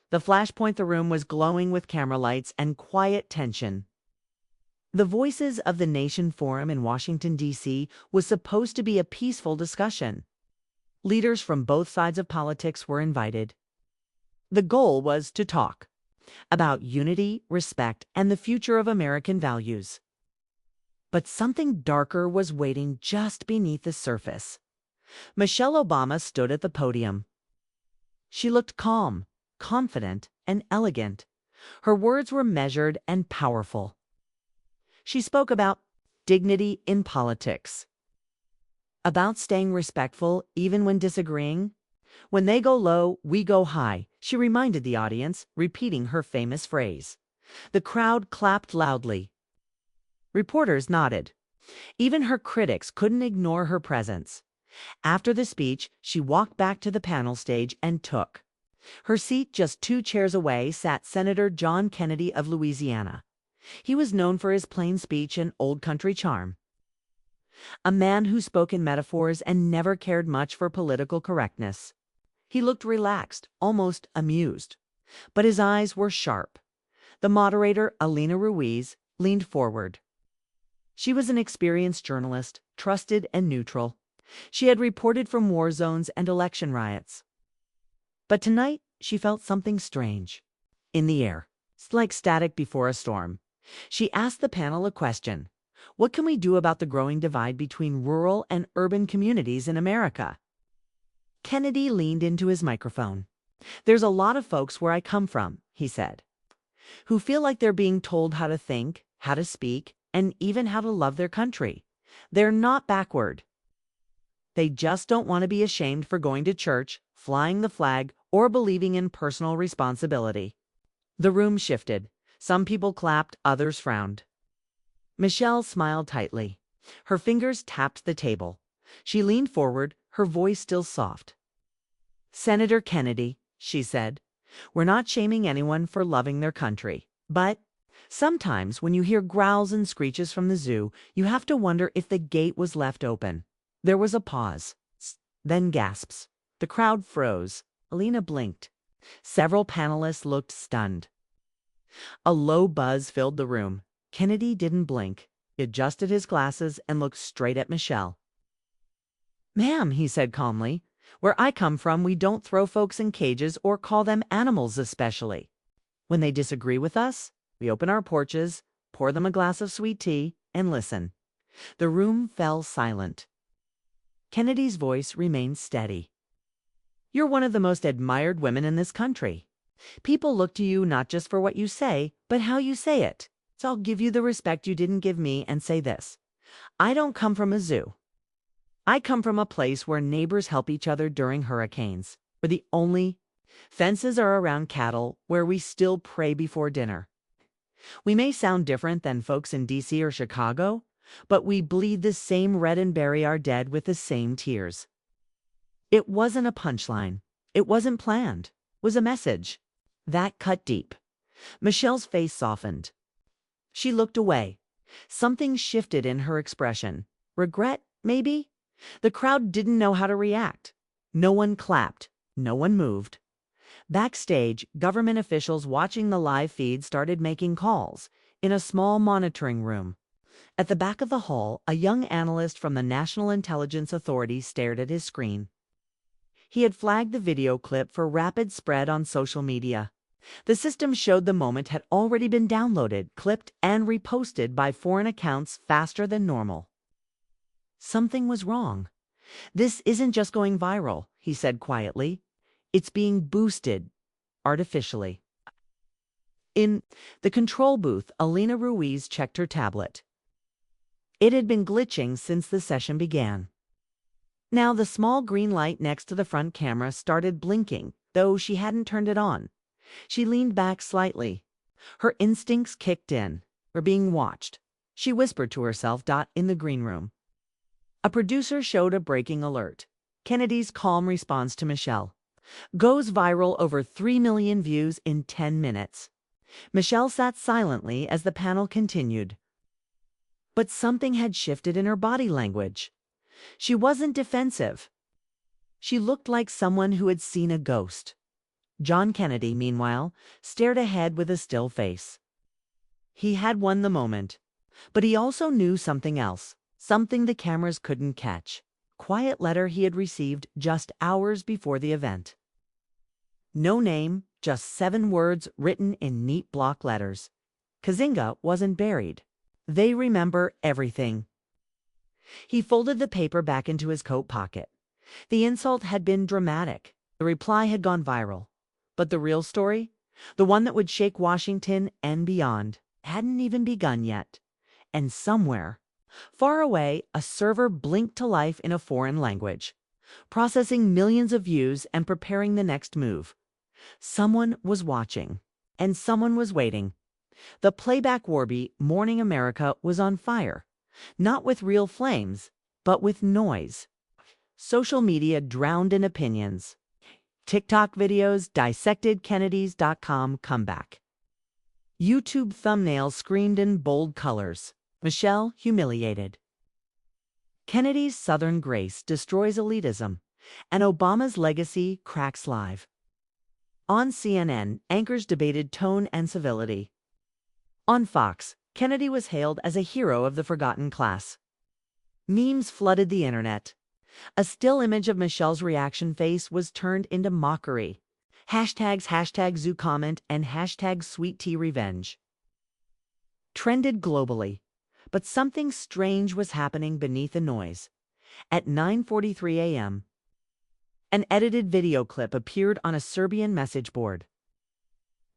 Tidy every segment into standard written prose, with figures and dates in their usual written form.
The flashpoint the room was glowing with camera lights and quiet tension. The Voices of the Nation Forum in Washington, D.C. was supposed to be a peaceful discussion. Leaders from both sides of politics were invited. The goal was to talk about unity, respect, and the future of American values. But something darker was waiting just beneath the surface. Michelle Obama stood at the podium. She looked calm, confident, and elegant. Her words were measured and powerful. She spoke about dignity in politics, about staying respectful even when disagreeing. When they go low, we go high, she reminded the audience, repeating her famous phrase. The crowd clapped loudly. Reporters nodded. Even her critics couldn't ignore her presence. After the speech, she walked back to the panel stage and took her seat. Just 2 chairs away sat Senator John Kennedy of Louisiana. He was known for his plain speech and old country charm. A man who spoke in metaphors and never cared much for political correctness. He looked relaxed, almost amused. But his eyes were sharp. The moderator, Alina Ruiz, leaned forward. She was an experienced journalist, trusted and neutral. She had reported from war zones and election riots. But tonight, she felt something strange in the air, like static before a storm. She asked the panel a question. What can we do about the growing divide between rural and urban communities in America? Kennedy leaned into his microphone. There's a lot of folks where I come from, he said, who feel like they're being told how to think, how to speak, and even how to love their country. They're not backward. They just don't want to be ashamed for going to church, flying the flag, or believing in personal responsibility. The room shifted. Some people clapped, others frowned. Michelle smiled tightly. Her fingers tapped the table. She leaned forward, her voice still soft. Senator Kennedy, she said, we're not shaming anyone for loving their country. But sometimes when you hear growls and screeches from the zoo, you have to wonder if the gate was left open. There was a pause, then gasps. The crowd froze. Alina blinked. Several panelists looked stunned. A low buzz filled the room. Kennedy didn't blink. He adjusted his glasses and looked straight at Michelle. Ma'am, he said calmly, where I come from, we don't throw folks in cages or call them animals especially. When they disagree with us, we open our porches, pour them a glass of sweet tea, and listen. The room fell silent. Kennedy's voice remained steady. You're one of the most admired women in this country. People look to you not just for what you say, but how you say it. So I'll give you the respect you didn't give me and say this. I don't come from a zoo. I come from a place where neighbors help each other during hurricanes, where the only fences are around cattle, where we still pray before dinner. We may sound different than folks in D.C. or Chicago, but we bleed the same red and bury our dead with the same tears. It wasn't a punchline. It wasn't planned. It was a message. That cut deep. Michelle's face softened. She looked away. Something shifted in her expression. Regret, maybe? The crowd didn't know how to react. No one clapped. No one moved. Backstage, government officials watching the live feed started making calls in a small monitoring room. At the back of the hall, a young analyst from the National Intelligence Authority stared at his screen. He had flagged the video clip for rapid spread on social media. The system showed the moment had already been downloaded, clipped, and reposted by foreign accounts faster than normal. Something was wrong. This isn't just going viral, he said quietly. It's being boosted artificially. In the control booth, Alina Ruiz checked her tablet. It had been glitching since the session began. Now the small green light next to the front camera started blinking, though she hadn't turned it on. She leaned back slightly. Her instincts kicked in. We're being watched, she whispered to herself. In the green room, a producer showed a breaking alert. Kennedy's calm response to Michelle. Goes viral, over 3 million views in 10 minutes. Michelle sat silently as the panel continued. But something had shifted in her body language. She wasn't defensive. She looked like someone who had seen a ghost. John Kennedy, meanwhile, stared ahead with a still face. He had won the moment, but he also knew something else, something the cameras couldn't catch. Quiet letter he had received just hours before the event. No name, just 7 words written in neat block letters. Kazinga wasn't buried. They remember everything. He folded the paper back into his coat pocket. The insult had been dramatic. The reply had gone viral. But the real story, the one that would shake Washington and beyond, hadn't even begun yet. And somewhere, far away, a server blinked to life in a foreign language, processing millions of views and preparing the next move. Someone was watching, and someone was waiting. The playback Warby Morning America was on fire, not with real flames, but with noise. Social media drowned in opinions. TikTok videos dissected Kennedy's.com comeback. YouTube thumbnails screamed in bold colors. Michelle humiliated. Kennedy's Southern grace destroys elitism, and Obama's legacy cracks live. On CNN, anchors debated tone and civility. On Fox, Kennedy was hailed as a hero of the forgotten class. Memes flooded the internet. A still image of Michelle's reaction face was turned into mockery. Hashtags #ZooComment and #SweetTeaRevenge trended globally, but something strange was happening beneath the noise. At 9:43 a.m., an edited video clip appeared on a Serbian message board.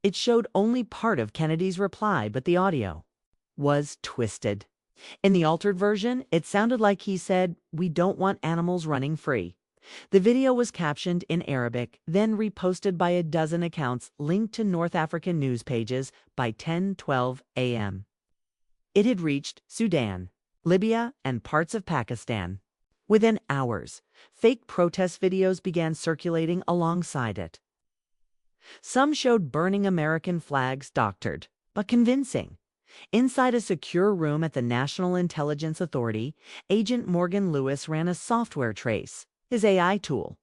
It showed only part of Kennedy's reply, but the audio was twisted. In the altered version, it sounded like he said, "We don't want animals running free." The video was captioned in Arabic, then reposted by a dozen accounts linked to North African news pages by 10:12 a.m. It had reached Sudan, Libya, and parts of Pakistan. Within hours, fake protest videos began circulating alongside it. Some showed burning American flags, doctored, but convincing. Inside a secure room at the National Intelligence Authority, Agent Morgan Lewis ran a software trace, his AI tool,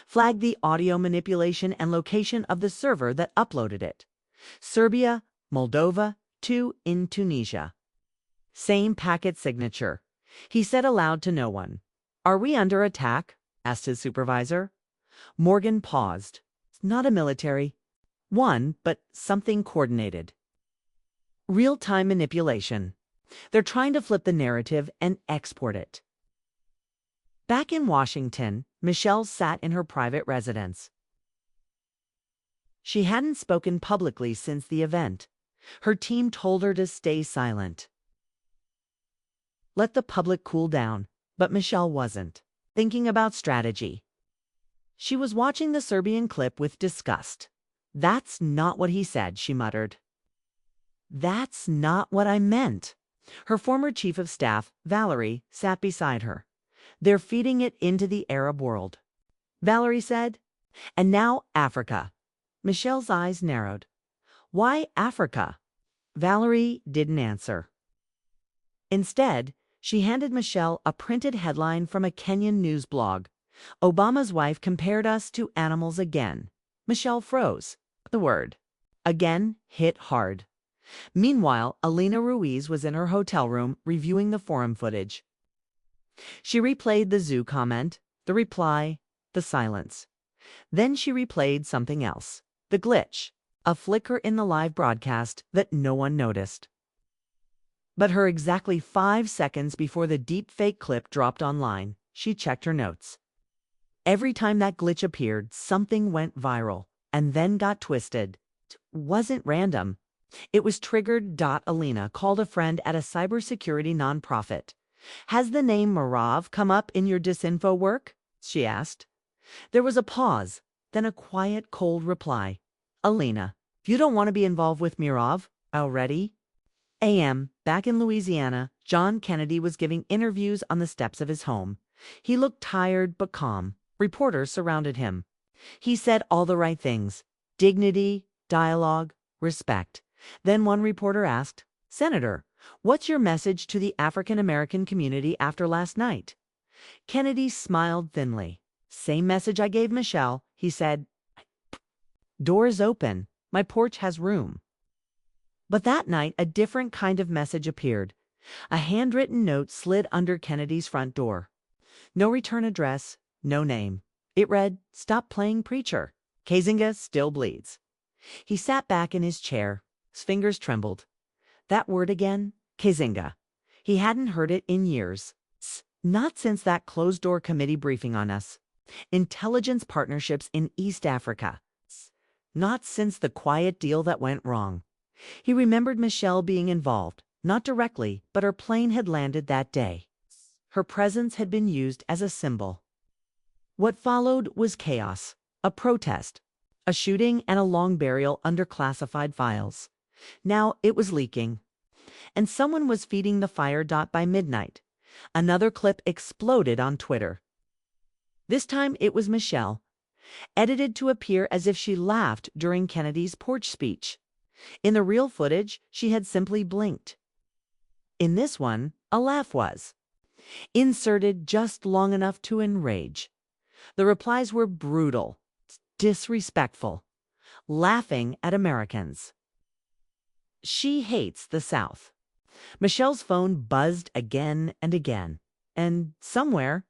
flagged the audio manipulation and location of the server that uploaded it. Serbia, Moldova, in Tunisia. Same packet signature. He said aloud to no one. "Are we under attack?" asked his supervisor. Morgan paused. "Not a military one, but something coordinated. Real-time manipulation. They're trying to flip the narrative and export it." Back in Washington, Michelle sat in her private residence. She hadn't spoken publicly since the event. Her team told her to stay silent. Let the public cool down, but Michelle wasn't thinking about strategy. She was watching the Serbian clip with disgust. "That's not what he said," she muttered. "That's not what I meant." Her former chief of staff, Valerie, sat beside her. "They're feeding it into the Arab world," Valerie said. "And now Africa." Michelle's eyes narrowed. "Why Africa?" Valerie didn't answer. Instead, she handed Michelle a printed headline from a Kenyan news blog. "Obama's wife compared us to animals again." Michelle froze. The word "again" hit hard. Meanwhile, Alina Ruiz was in her hotel room reviewing the forum footage. She replayed the zoo comment, the reply, the silence. Then she replayed something else. The glitch, a flicker in the live broadcast that no one noticed. But her exactly 5 seconds before the deepfake clip dropped online, she checked her notes. Every time that glitch appeared, something went viral and then got twisted. It wasn't random. It was triggered. Alina called a friend at a cybersecurity nonprofit. "Has the name Merav come up in your disinfo work?" she asked. There was a pause, then a quiet, cold reply. "Alina, you don't want to be involved with Merav already?" A.M. Back in Louisiana, John Kennedy was giving interviews on the steps of his home. He looked tired but calm. Reporters surrounded him. He said all the right things. Dignity, dialogue, respect. Then one reporter asked, "Senator, what's your message to the African American community after last night?" Kennedy smiled thinly. "Same message I gave Michelle," he said. Doors open. My porch has room. But that night, a different kind of message appeared. A handwritten note slid under Kennedy's front door. No return address, no name. It read, "Stop playing preacher. Kazinga still bleeds." He sat back in his chair. His fingers trembled. That word again, Kazinga. He hadn't heard it in years. Not since that closed-door committee briefing on us. Intelligence partnerships in East Africa. Not since the quiet deal that went wrong. He remembered Michelle being involved, not directly, but her plane had landed that day. Her presence had been used as a symbol. What followed was chaos, a protest, a shooting, and a long burial under classified files. Now it was leaking, and someone was feeding the fire. By midnight, another clip exploded on Twitter. This time it was Michelle, edited to appear as if she laughed during Kennedy's porch speech. In the real footage, she had simply blinked. In this one, a laugh was inserted just long enough to enrage. The replies were brutal, disrespectful, laughing at Americans. She hates the South. Michelle's phone buzzed again and again, and somewhere,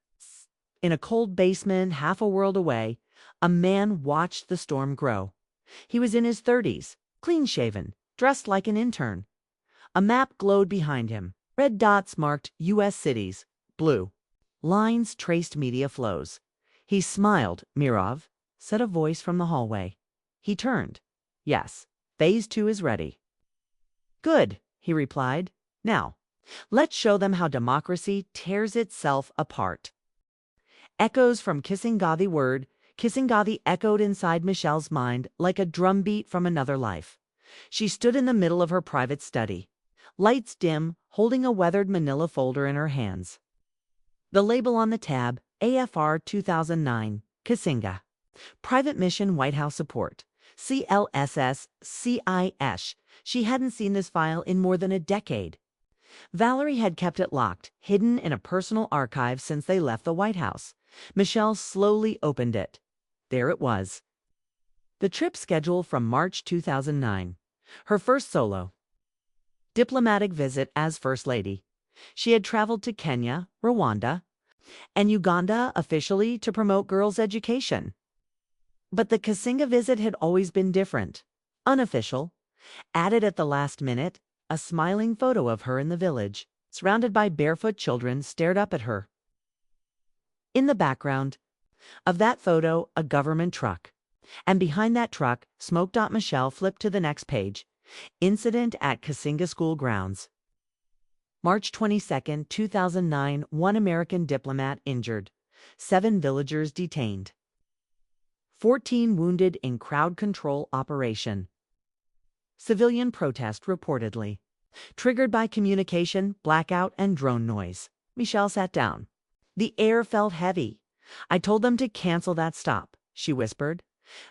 in a cold basement half a world away, a man watched the storm grow. He was in his 30s, clean-shaven, dressed like an intern. A map glowed behind him. Red dots marked U.S. cities, blue. Lines traced media flows. He smiled. "Mirov," said a voice from the hallway. He turned. "Yes, phase 2 is ready." "Good," he replied. "Now, let's show them how democracy tears itself apart." Echoes from Kisangani echoed inside Michelle's mind like a drumbeat from another life. She stood in the middle of her private study, lights dim, holding a weathered manila folder in her hands. The label on the tab, AFR 2009, Kisinga. Private Mission White House Support, CLSS, CIS. She hadn't seen this file in more than a decade. Valerie had kept it locked, hidden in a personal archive since they left the White House. Michelle slowly opened it. There it was. The trip schedule from March 2009. Her first solo diplomatic visit as First Lady. She had traveled to Kenya, Rwanda, and Uganda officially to promote girls' education. But the Kisinga visit had always been different. Unofficial. Added at the last minute, a smiling photo of her in the village, surrounded by barefoot children, stared up at her. In the background of that photo, a government truck. And behind that truck, smoke. Michelle flipped to the next page. Incident at Kisinga School grounds. March 22, 2009, 1 American diplomat injured. 7 villagers detained. 14 wounded in crowd control operation. Civilian protest reportedly. Triggered by communication, blackout, and drone noise. Michelle sat down. The air felt heavy. "I told them to cancel that stop," she whispered.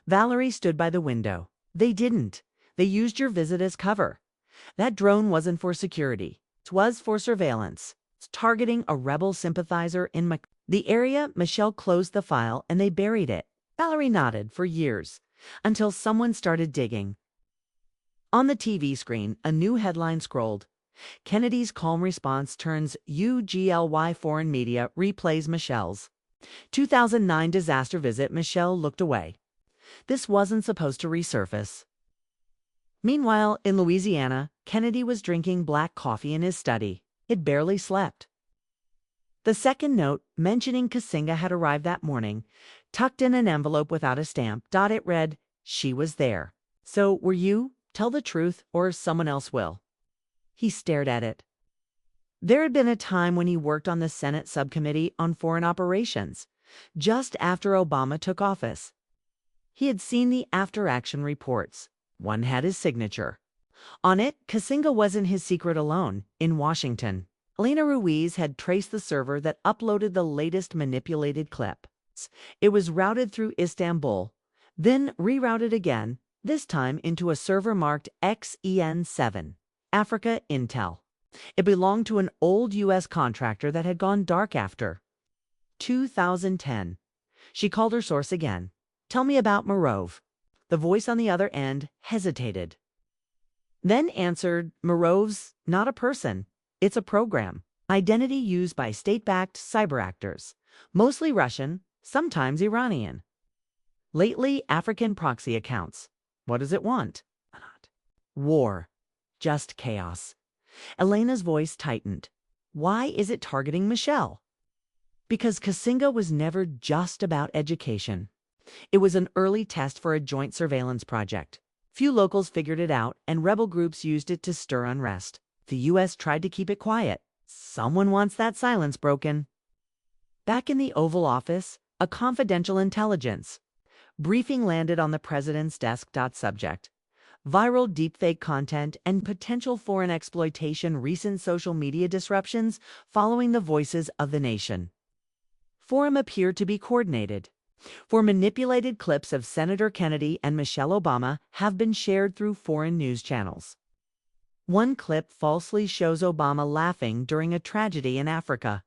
Valerie stood by the window. "They didn't. They used your visit as cover. That drone wasn't for security. It was for surveillance. It's targeting a rebel sympathizer in the area." Michelle closed the file and they buried it. Valerie nodded for years, until someone started digging. On the TV screen, a new headline scrolled. Kennedy's calm response turns UGLY. Foreign media replays Michelle's 2009 disaster visit. Michelle looked away. This wasn't supposed to resurface. Meanwhile, in Louisiana, Kennedy was drinking black coffee in his study. He'd barely slept. The second note, mentioning Kisinga, had arrived that morning, tucked in an envelope without a stamp. It read, "She was there. So were you? Tell the truth, or someone else will." He stared at it. There had been a time when he worked on the Senate Subcommittee on Foreign Operations, just after Obama took office. He had seen the after-action reports. One had his signature. On it, Kisinga wasn't his secret alone. In Washington, Elena Ruiz had traced the server that uploaded the latest manipulated clip. It was routed through Istanbul, then rerouted again, this time into a server marked XEN7, Africa Intel. It belonged to an old U.S. contractor that had gone dark after 2010. She called her source again. "Tell me about Mirov." The voice on the other end hesitated, then answered, Morov's not a person. It's a program. Identity used by state-backed cyber actors, mostly Russian, sometimes Iranian. Lately, African proxy accounts. What does it want? War. Just chaos. Elena's voice tightened. Why is it targeting Michelle? Because Kasinga was never just about education. It was an early test for a joint surveillance project. Few locals figured it out, and rebel groups used it to stir unrest. The U.S. tried to keep it quiet. Someone wants that silence broken. Back in the Oval Office, a confidential intelligence briefing landed on the president's desk. Subject: viral deepfake content and potential foreign exploitation. Recent social media disruptions following the voices of the nation. Forum appeared to be coordinated. For manipulated clips of Senator Kennedy and Michelle Obama have been shared through foreign news channels. One clip falsely shows Obama laughing during a tragedy in Africa.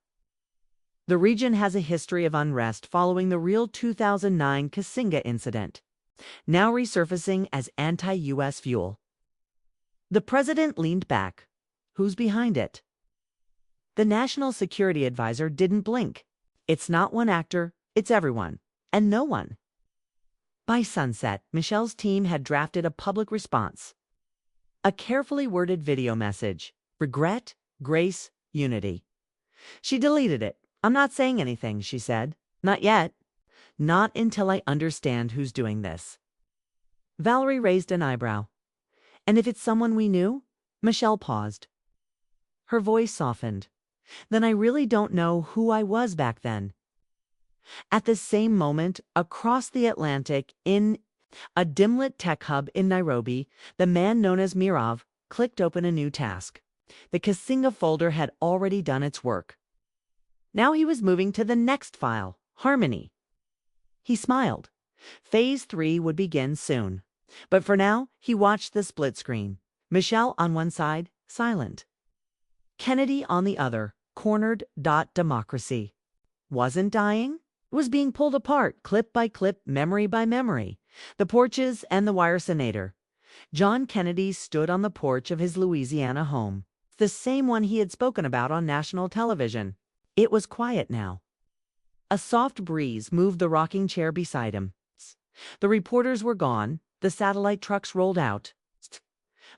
The region has a history of unrest following the real 2009 Kasinga incident, now resurfacing as anti-U.S. fuel. The president leaned back. Who's behind it? The national security advisor didn't blink. It's not one actor, it's everyone. And no one. By sunset, Michelle's team had drafted a public response. A carefully worded video message. Regret, grace, unity. She deleted it. I'm not saying anything, she said. Not yet. Not until I understand who's doing this. Valerie raised an eyebrow. And if it's someone we knew? Michelle paused. Her voice softened. Then I really don't know who I was back then. At the same moment, across the Atlantic, in a dim-lit tech hub in Nairobi, the man known as Mirav clicked open a new task. The Kasinga folder had already done its work. Now he was moving to the next file, Harmony. He smiled. Phase 3 would begin soon. But for now, he watched the split screen. Michelle on one side, silent. Kennedy on the other, cornered. Democracy. Wasn't dying? Was being pulled apart, clip by clip, memory by memory. The porches and the wire senator. John Kennedy stood on the porch of his Louisiana home, the same one he had spoken about on national television. It was quiet now. A soft breeze moved the rocking chair beside him. The reporters were gone, the satellite trucks rolled out.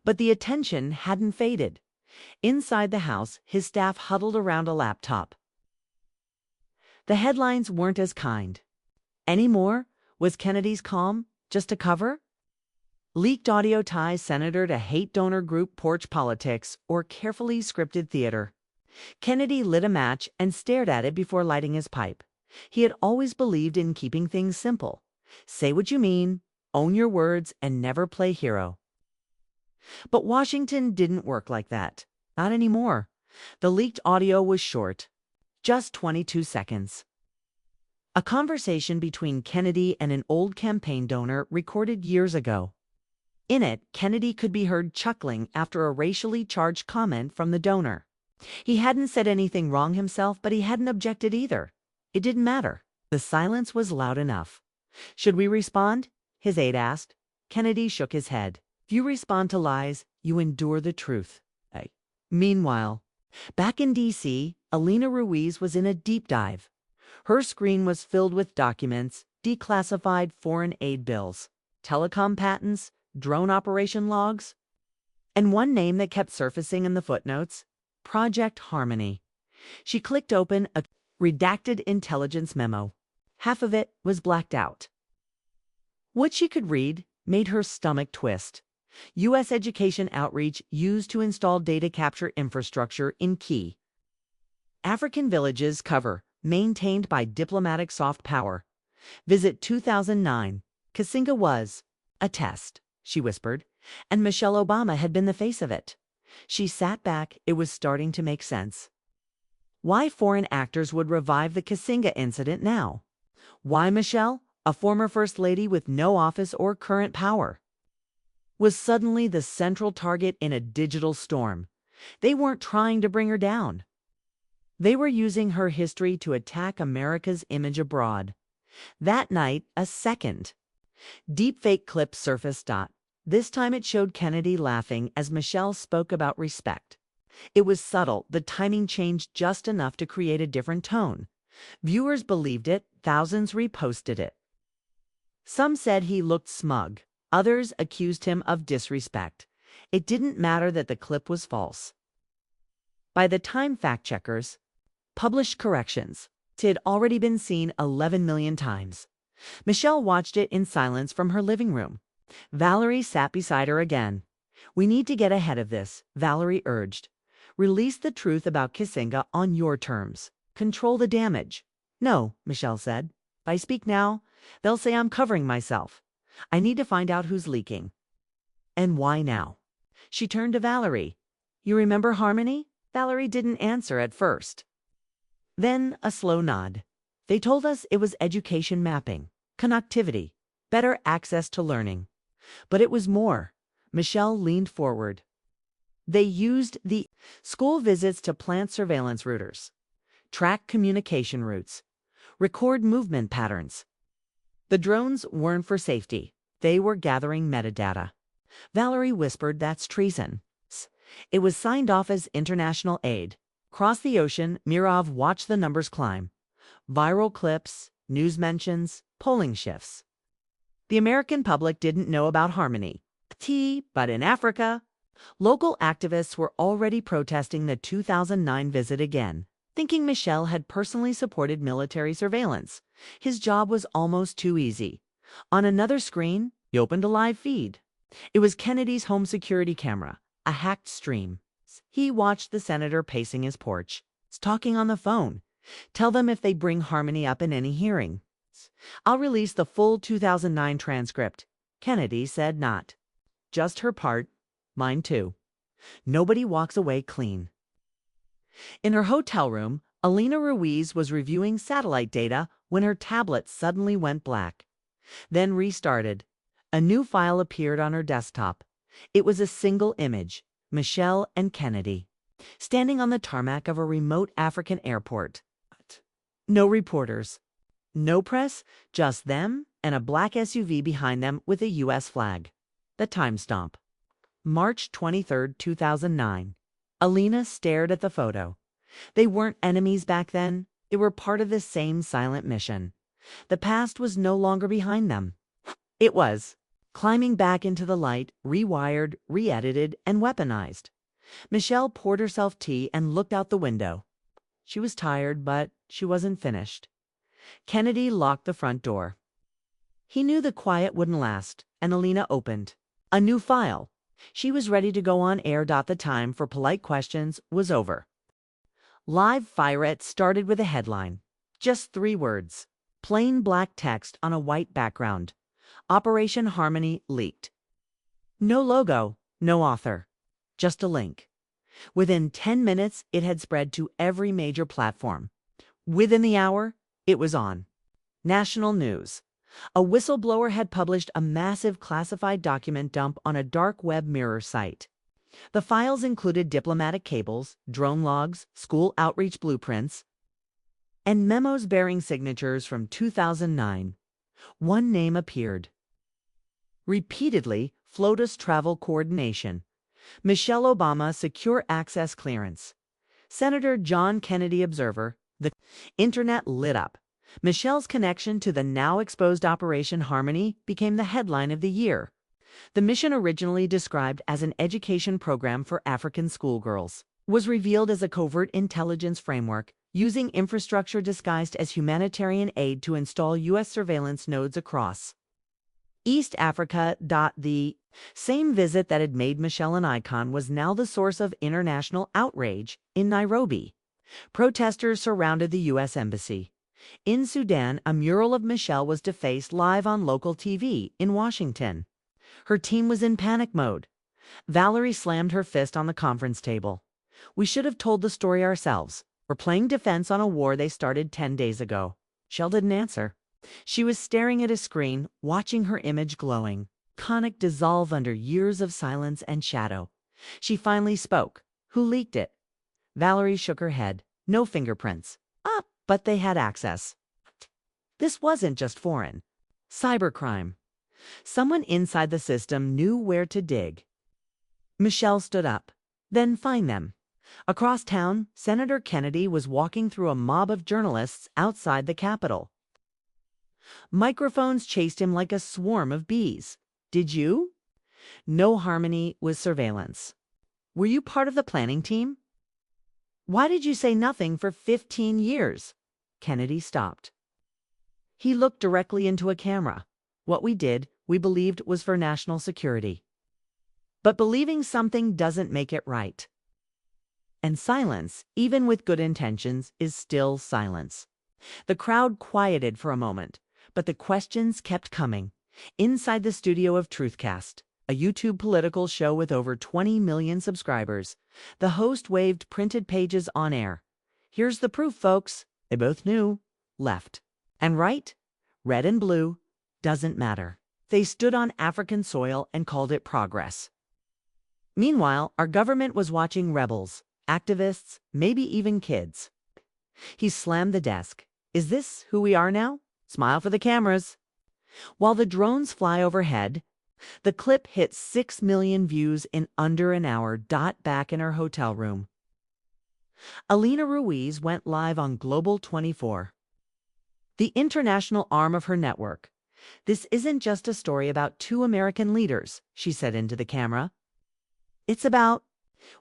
But the attention hadn't faded. Inside the house, his staff huddled around a laptop. The headlines weren't as kind. Anymore? Was Kennedy's calm just a cover? Leaked audio ties senator to hate donor group porch politics or carefully scripted theater. Kennedy lit a match and stared at it before lighting his pipe. He had always believed in keeping things simple. Say what you mean, own your words, and never play hero. But Washington didn't work like that. Not anymore. The leaked audio was short. Just 22 seconds. A conversation between Kennedy and an old campaign donor recorded years ago. In it, Kennedy could be heard chuckling after a racially charged comment from the donor. He hadn't said anything wrong himself, but he hadn't objected either. It didn't matter. The silence was loud enough. Should we respond? His aide asked. Kennedy shook his head. If you respond to lies, you endure the truth. Meanwhile, back in D.C., Alina Ruiz was in a deep dive. Her screen was filled with documents, declassified foreign aid bills, telecom patents, drone operation logs, and one name that kept surfacing in the footnotes, Project Harmony. She clicked open a redacted intelligence memo. Half of it was blacked out. What she could read made her stomach twist. U.S. education outreach used to install data capture infrastructure in key African villages cover, maintained by diplomatic soft power. Visit 2009. Kasinga was a test, she whispered, and Michelle Obama had been the face of it. She sat back. It was starting to make sense. Why foreign actors would revive the Kasinga incident now? Why Michelle, a former first lady with no office or current power, was suddenly the central target in a digital storm? They weren't trying to bring her down. They were using her history to attack America's image abroad. That night, a second Deepfake clip surfaced. This time it showed Kennedy laughing as Michelle spoke about respect. It was subtle, the timing changed just enough to create a different tone. Viewers believed it, thousands reposted it. Some said he looked smug, others accused him of disrespect. It didn't matter that the clip was false. By the time fact-checkers published corrections, it had already been seen 11 million times. Michelle watched it in silence from her living room. Valerie sat beside her again. "We need to get ahead of this," Valerie urged. "Release the truth about Kisinga on your terms. Control the damage." "No," Michelle said. "If I speak now, they'll say I'm covering myself. I need to find out who's leaking." "And why now?" She turned to Valerie. "You remember Harmony?" Valerie didn't answer at first. Then a slow nod. "They told us it was education mapping, connectivity, better access to learning. But it was more." Michelle leaned forward. "They used the school visits to plant surveillance routers, track communication routes, record movement patterns. The drones weren't for safety. They were gathering metadata." Valerie whispered, "That's treason." It was signed off as international aid. Across the ocean, Mirov watched the numbers climb. Viral clips, news mentions, polling shifts. The American public didn't know about Harmony, but in Africa, local activists were already protesting the 2009 visit again, thinking Michelle had personally supported military surveillance. His job was almost too easy. On another screen, he opened a live feed. It was Kennedy's home security camera, a hacked stream. He watched the senator pacing his porch, talking on the phone. "Tell them if they bring Harmony up in any hearing, I'll release the full 2009 transcript." Kennedy said not. "Just her part. Mine too. Nobody walks away clean." In her hotel room, Alina Ruiz was reviewing satellite data when her tablet suddenly went black, then restarted. A new file appeared on her desktop. It was a single image, Michelle and Kennedy, standing on the tarmac of a remote African airport. No reporters, no press, just them and a black SUV behind them with a U.S. flag. The timestamp: March 23, 2009. Alina stared at the photo. They weren't enemies back then. They were part of the same silent mission. The past was no longer behind them. It was climbing back into the light, rewired, re-edited, and weaponized. Michelle poured herself tea and looked out the window. She was tired, but she wasn't finished. Kennedy locked the front door. He knew the quiet wouldn't last, and Alina opened a new file. She was ready to go on air. The time for polite questions was over. Live Fire started with a headline. Just 3 words. Plain black text on a white background. Operation Harmony leaked. No logo, no author. Just a link. Within 10 minutes, it had spread to every major platform. Within the hour, it was on national news. A whistleblower had published a massive classified document dump on a dark web mirror site. The files included diplomatic cables, drone logs, school outreach blueprints, and memos bearing signatures from 2009. One name appeared repeatedly: FLOTUS Travel Coordination, Michelle Obama Secure Access Clearance, Senator John Kennedy Observer. The internet lit up. Michelle's connection to the now exposed Operation Harmony became the headline of the year. The mission, originally described as an education program for African schoolgirls, was revealed as a covert intelligence framework using infrastructure disguised as humanitarian aid to install U.S. surveillance nodes across East Africa. The same visit that had made Michelle an icon was now the source of international outrage. In Nairobi, protesters surrounded the U.S. Embassy. In Sudan, a mural of Michelle was defaced live on local TV. In Washington, her team was in panic mode. Valerie slammed her fist on the conference table. "We should have told the story ourselves. We're playing defense on a war they started 10 days ago." Michelle didn't answer. She was staring at a screen, watching her image glowing, iconic, dissolve under years of silence and shadow. She finally spoke. "Who leaked it?" Valerie shook her head. "No fingerprints. But they had access." This wasn't just foreign cybercrime. Someone inside the system knew where to dig. Michelle stood up. Then find them. Across town, Senator Kennedy was walking through a mob of journalists outside the Capitol. Microphones chased him like a swarm of bees. Did you? No harmony with surveillance. Were you part of the planning team? Why did you say nothing for 15 years? Kennedy stopped. He looked directly into a camera. What we did, we believed was for national security. But believing something doesn't make it right. And silence, even with good intentions, is still silence. The crowd quieted for a moment, but the questions kept coming. Inside the studio of Truthcast, a YouTube political show with over 20 million subscribers, the host waved printed pages on air. Here's the proof, folks. They both knew. Left and right, red and blue, doesn't matter. They stood on African soil and called it progress. Meanwhile, our government was watching rebels, activists, maybe even kids. He slammed the desk. Is this who we are now? Smile for the cameras. While the drones fly overhead, the clip hit 6 million views in under an hour. Back in her hotel room, Alina Ruiz went live on Global 24, the international arm of her network. This isn't just a story about two American leaders, she said into the camera. It's about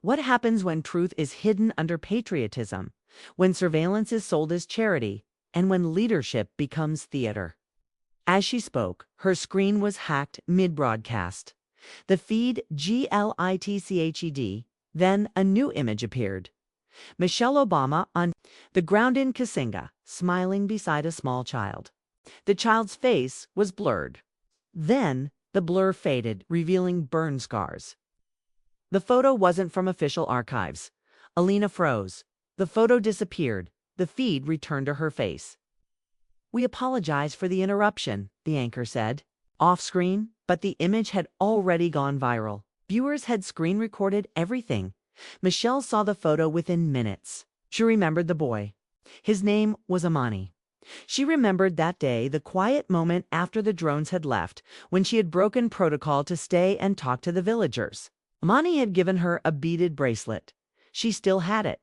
what happens when truth is hidden under patriotism, when surveillance is sold as charity, and when leadership becomes theater. As she spoke, her screen was hacked mid-broadcast. The feed glitched, then a new image appeared. Michelle Obama on the ground in Kisinga, smiling beside a small child. The child's face was blurred. Then the blur faded, revealing burn scars. The photo wasn't from official archives. Alina froze. The photo disappeared. The feed returned to her face. We apologize for the interruption, the anchor said. Off screen, but the image had already gone viral. Viewers had screen recorded everything. Michelle saw the photo within minutes. She remembered the boy. His name was Amani. She remembered that day, the quiet moment after the drones had left, when she had broken protocol to stay and talk to the villagers. Amani had given her a beaded bracelet. She still had it.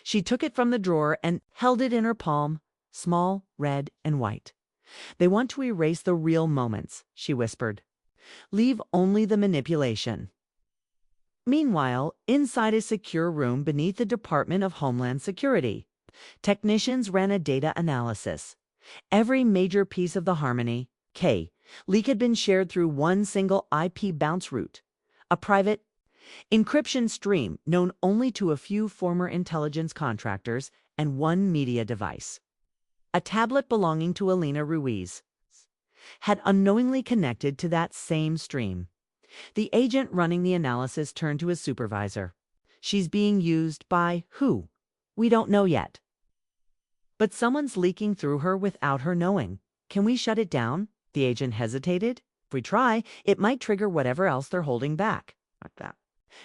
She took it from the drawer and held it in her palm, small, red, and white. They want to erase the real moments, she whispered. Leave only the manipulation. Meanwhile, inside a secure room beneath the Department of Homeland Security, technicians ran a data analysis. Every major piece of the Harmony leak had been shared through one single IP bounce route, a private encryption stream known only to a few former intelligence contractors and one media device. A tablet belonging to Alina Ruiz had unknowingly connected to that same stream. The agent running the analysis turned to his supervisor. She's being used by who? We don't know yet. But someone's leaking through her without her knowing. Can we shut it down? The agent hesitated. If we try, it might trigger whatever else they're holding back. Like that.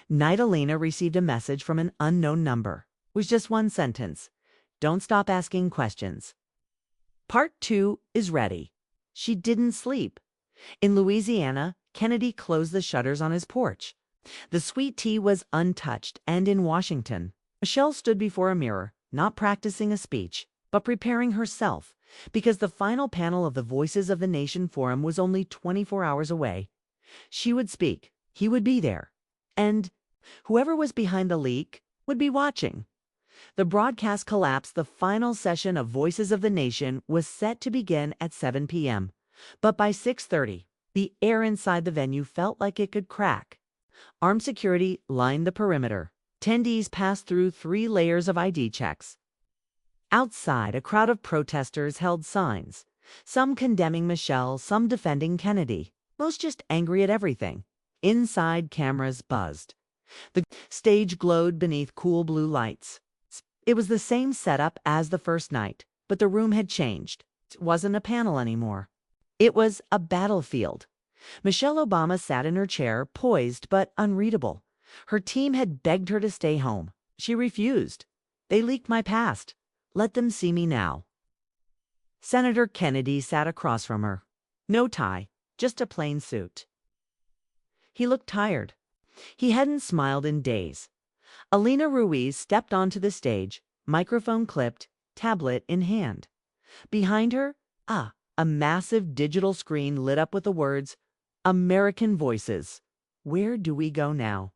Night Alina received a message from an unknown number. It was just one sentence. Don't stop asking questions. Part 2 is ready. She didn't sleep. In Louisiana, Kennedy closed the shutters on his porch. The sweet tea was untouched, and in Washington, Michelle stood before a mirror, not practicing a speech, but preparing herself, because the final panel of the Voices of the Nation Forum was only 24 hours away. She would speak. He would be there. And whoever was behind the leak would be watching. The broadcast collapsed. The final session of Voices of the Nation was set to begin at 7 p.m., but by 6:30, the air inside the venue felt like it could crack. Armed security lined the perimeter. Attendees passed through 3 layers of ID checks. Outside, a crowd of protesters held signs, some condemning Michelle, some defending Kennedy, most just angry at everything. Inside, cameras buzzed. The stage glowed beneath cool blue lights. It was the same setup as the first night, but the room had changed. It wasn't a panel anymore. It was a battlefield. Michelle Obama sat in her chair, poised but unreadable. Her team had begged her to stay home. She refused. They leaked my past. Let them see me now. Senator Kennedy sat across from her. No tie, just a plain suit. He looked tired. He hadn't smiled in days. Alina Ruiz stepped onto the stage, microphone clipped, tablet in hand. Behind her, a massive digital screen lit up with the words, "American Voices. Where do we go now?"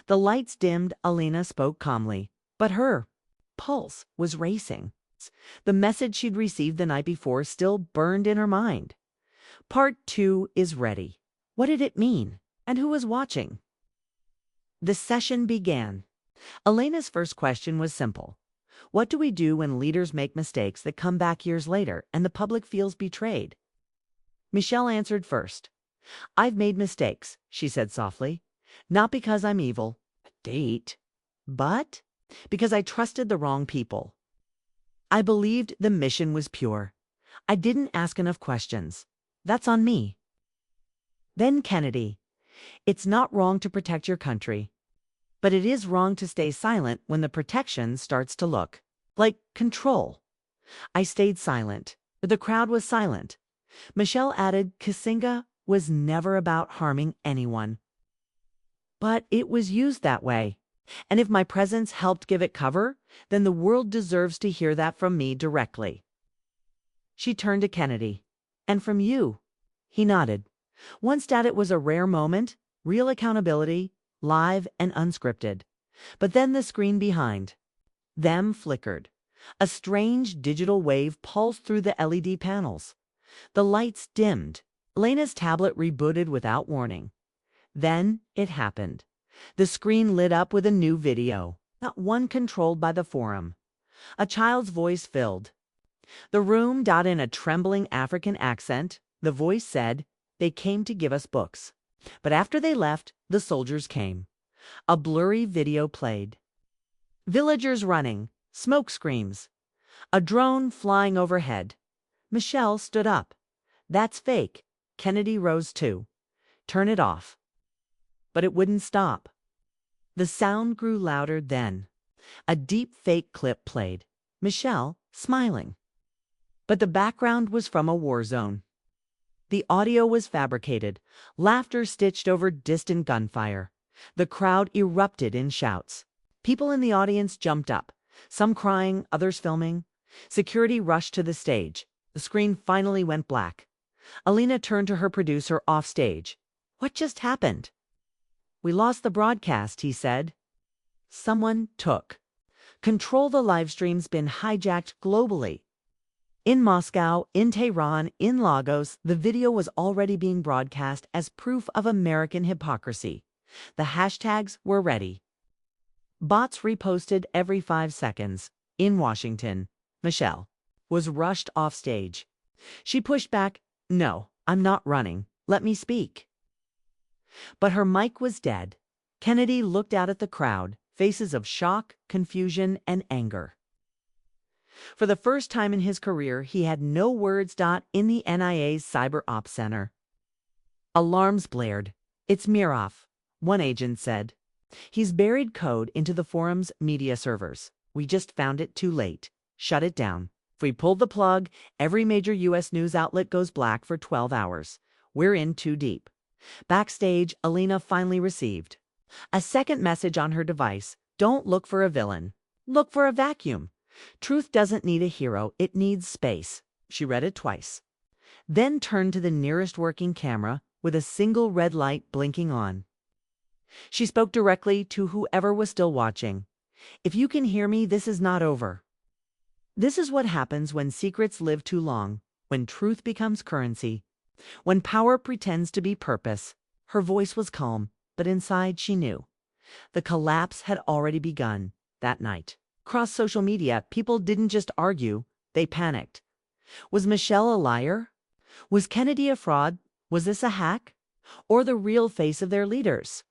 The lights dimmed, Alina spoke calmly, but her pulse was racing. The message she'd received the night before still burned in her mind. Part 2 is ready. What did it mean? And who was watching? The session began. Elena's first question was simple. What do we do when leaders make mistakes that come back years later and the public feels betrayed? Michelle answered first. "I've made mistakes," she said softly. "Not because I'm evil, but because I trusted the wrong people. I believed the mission was pure. I didn't ask enough questions. That's on me." Then Kennedy. "It's not wrong to protect your country, but it is wrong to stay silent when the protection starts to look like control." I stayed silent. The crowd was silent. Michelle added, "Kisinga was never about harming anyone. But it was used that way. And if my presence helped give it cover, then the world deserves to hear that from me directly." She turned to Kennedy. "And from you?" He nodded. Once that it was a rare moment, real accountability, live and unscripted. But then the screen behind them flickered. A strange digital wave pulsed through the LED panels. The lights dimmed. Elena's tablet rebooted without warning. Then it happened. The screen lit up with a new video, not one controlled by the forum. A child's voice filled the room. In a trembling African accent, the voice said, "They came to give us books. But after they left, the soldiers came." A blurry video played. Villagers running, smoke screams, a drone flying overhead. Michelle stood up. "That's fake." Kennedy rose too. "Turn it off." But it wouldn't stop. The sound grew louder then. A deep fake clip played. Michelle smiling. But the background was from a war zone. The audio was fabricated, laughter stitched over distant gunfire. The crowd erupted in shouts. People in the audience jumped up, some crying, others filming. Security rushed to the stage. The screen finally went black. Alina turned to her producer off stage. "What just happened?" "We lost the broadcast," he said. "Someone took control. The live stream's been hijacked globally. In Moscow, in Tehran, in Lagos, the video was already being broadcast as proof of American hypocrisy. The hashtags were ready. Bots reposted every 5 seconds. In Washington, Michelle was rushed off stage. She pushed back, "No, I'm not running. Let me speak." But her mic was dead. Kennedy looked out at the crowd, faces of shock, confusion, and anger. For the first time in his career, he had no words. In the NIA's Cyber Ops Center, alarms blared. "It's Mirov," one agent said. "He's buried code into the forum's media servers. We just found it too late. Shut it down. If we pull the plug, every major U.S. news outlet goes black for 12 hours. We're in too deep." Backstage, Alina finally received a second message on her device. "Don't look for a villain. Look for a vacuum. Truth doesn't need a hero, it needs space." She read it twice. Then turned to the nearest working camera with a single red light blinking on. She spoke directly to whoever was still watching. "If you can hear me, this is not over. This is what happens when secrets live too long, when truth becomes currency, when power pretends to be purpose." Her voice was calm, but inside she knew. The collapse had already begun that night. Across social media, people didn't just argue, they panicked. Was Michelle a liar? Was Kennedy a fraud? Was this a hack? Or the real face of their leaders?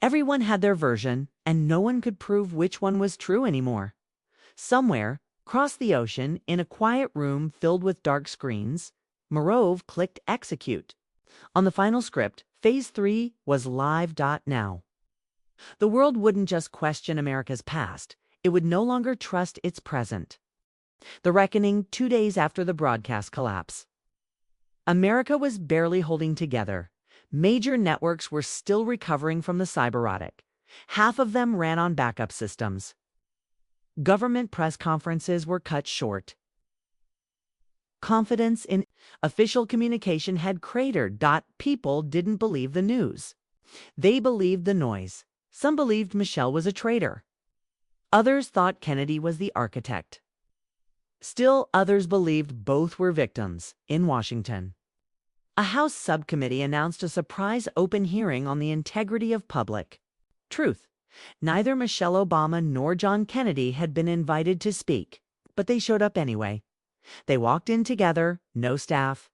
Everyone had their version, and no one could prove which one was true anymore. Somewhere, across the ocean, in a quiet room filled with dark screens, Morov clicked execute. On the final script, Phase 3 was live. Now. The world wouldn't just question America's past, it would no longer trust its present. The reckoning 2 days after the broadcast collapse. America was barely holding together. Major networks were still recovering from the cyberotic. Half of them ran on backup systems. Government press conferences were cut short. Confidence in official communication had cratered. People didn't believe the news. They believed the noise. Some believed Michelle was a traitor. Others thought Kennedy was the architect. Still, others believed both were victims in Washington. A House subcommittee announced a surprise open hearing on the integrity of public truth. Neither Michelle Obama nor John Kennedy had been invited to speak, but they showed up anyway. They walked in together, no staff,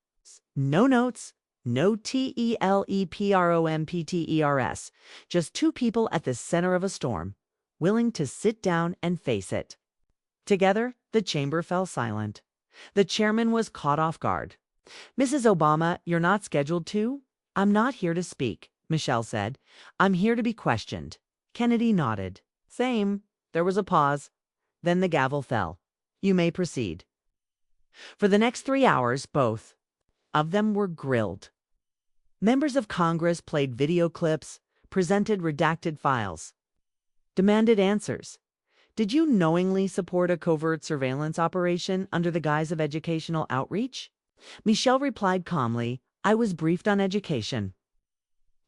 no notes, no TELEPROMPTERS, just two people at the center of a storm, willing to sit down and face it. Together, the chamber fell silent. The chairman was caught off guard. "Mrs. Obama, you're not scheduled to?" "I'm not here to speak," Michelle said. "I'm here to be questioned." Kennedy nodded. "Same." There was a pause. Then the gavel fell. "You may proceed." For the next 3 hours, both of them were grilled. Members of Congress played video clips, presented redacted files, demanded answers. Did you knowingly support a covert surveillance operation under the guise of educational outreach? Michelle replied calmly, "I was briefed on education.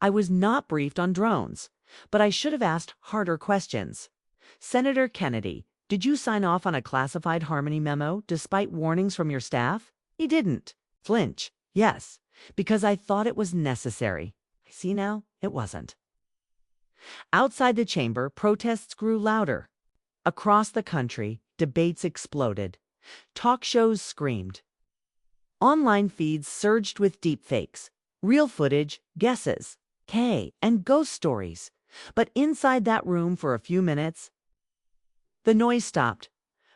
I was not briefed on drones, but I should have asked harder questions." Senator Kennedy, "Did you sign off on a classified Harmony memo despite warnings from your staff?" He didn't flinch. "Yes, because I thought it was necessary." I see now, it wasn't. Outside the chamber, protests grew louder. Across the country, debates exploded. Talk shows screamed. Online feeds surged with deepfakes, real footage, guesses, and ghost stories. But inside that room for a few minutes, the noise stopped.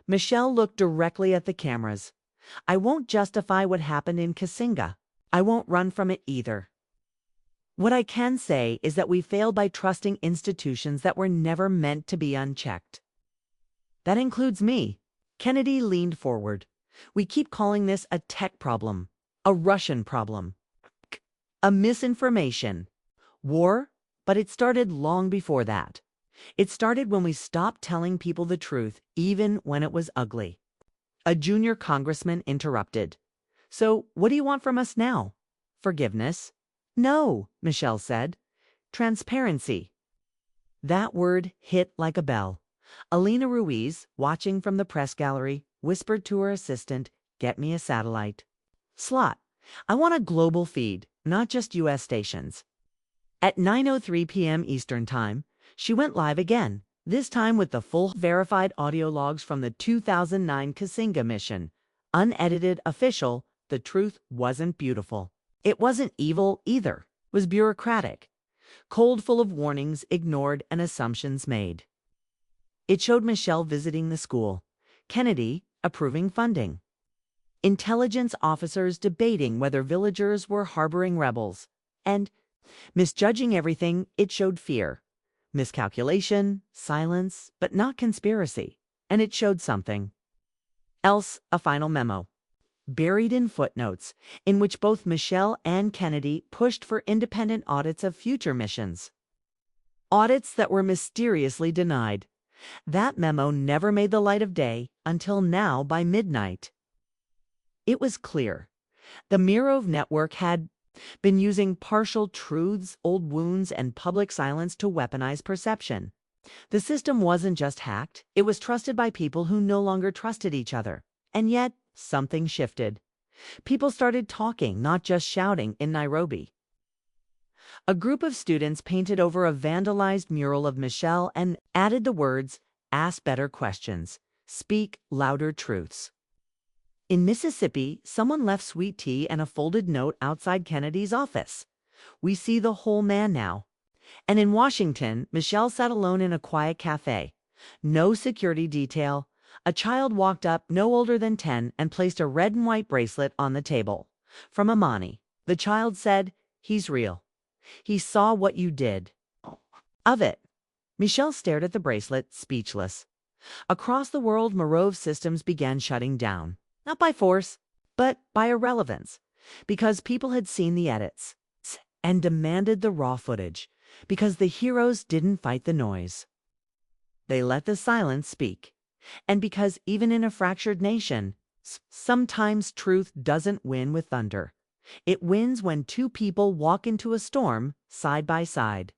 Michelle looked directly at the cameras. "I won't justify what happened in Kisinga. I won't run from it either. What I can say is that we failed by trusting institutions that were never meant to be unchecked. That includes me." Kennedy leaned forward. "We keep calling this a tech problem, a Russian problem, a misinformation war, but it started long before that. It started when we stopped telling people the truth, even when it was ugly." A junior congressman interrupted. "So what do you want from us now? Forgiveness?" "No," Michelle said. "Transparency." That word hit like a bell. Alina Ruiz, watching from the press gallery, whispered to her assistant, "Get me a satellite slot. I want a global feed, not just U.S. stations." At 9:03 p.m. Eastern Time, she went live again, this time with the full verified audio logs from the 2009 Kisinga mission. Unedited, official, the truth wasn't beautiful. It wasn't evil either. It was bureaucratic. Cold, full of warnings ignored and assumptions made. It showed Michelle visiting the school, Kennedy approving funding, intelligence officers debating whether villagers were harboring rebels, and misjudging everything. It showed fear, miscalculation, silence, but not conspiracy. And it showed something else, a final memo, buried in footnotes, in which both Michelle and Kennedy pushed for independent audits of future missions. Audits that were mysteriously denied. That memo never made the light of day until now by midnight. It was clear. The Mirov network had been using partial truths, old wounds, and public silence to weaponize perception. The system wasn't just hacked, it was trusted by people who no longer trusted each other. And yet, something shifted. People started talking, not just shouting, in Nairobi. A group of students painted over a vandalized mural of Michelle and added the words, "Ask better questions, speak louder truths." In Mississippi, someone left sweet tea and a folded note outside Kennedy's office. "We see the whole man now." And in Washington, Michelle sat alone in a quiet cafe. No security detail. A child walked up, no older than 10, and placed a red and white bracelet on the table. From Amani. The child said, "He's real. He saw what you did." Of it. Michelle stared at the bracelet, speechless. Across the world, Mirov systems began shutting down. Not by force, but by irrelevance. because people had seen the edits and demanded the raw footage, because the heroes didn't fight the noise. They let the silence speak. And because even in a fractured nation, sometimes truth doesn't win with thunder. It wins when two people walk into a storm side by side.